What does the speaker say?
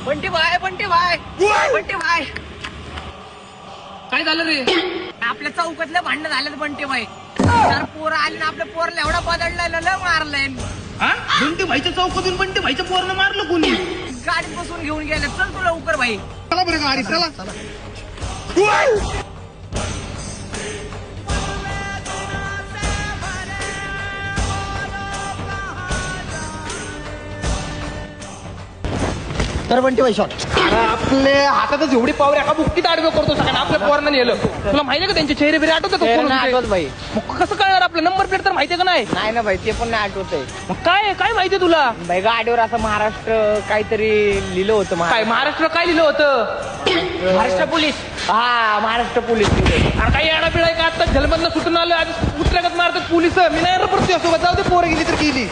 बंटी भाई बंटी भाई बंटी भाई काय झालं रे? आपल्या चौकातलं भांडण झालं बंटी भाई. चार पोरं आली ना आपल्या पोरला एवढा बदललाय लय मारलाय. हा बंटी भाईच्या चौकातून बंटी भाईच्या पोरनं मारलं कोणी? गाडीत बसून घेऊन गेले. चल तू लवकर भाई. चला बरं गाडी चला. तर बंटी भाई शॉट. आपल्या हातातच एवढी पावर एका बुक्कीत आडवे करतो सगळ्यांना. आपल्या पोरांना नेलं. तुला माहिती का त्यांचे चेहरे बिरे आठवतात का? कोण होते? आठवत भाई. मग कसं कळणार? आपलं नंबर प्लेट तर माहितीये का नाही? नाही ना भाई ते पण नाही आठवतंय. मग काय काय माहितीये तुला? भाई गाडीवर असं महाराष्ट्र काहीतरी लिहिलं होतं. काय महाराष्ट्र काय लिहिलं होतं? महाराष्ट्र पोलीस. हा महाराष्ट्र पोलीस. अरे काही येणा पिढाय का? आता जलमधनं सुटून आलं. आज उतरगत मारतात पोलिस. मी नाही परत सोबत जाऊ दे. पोरं गेली तर गेली.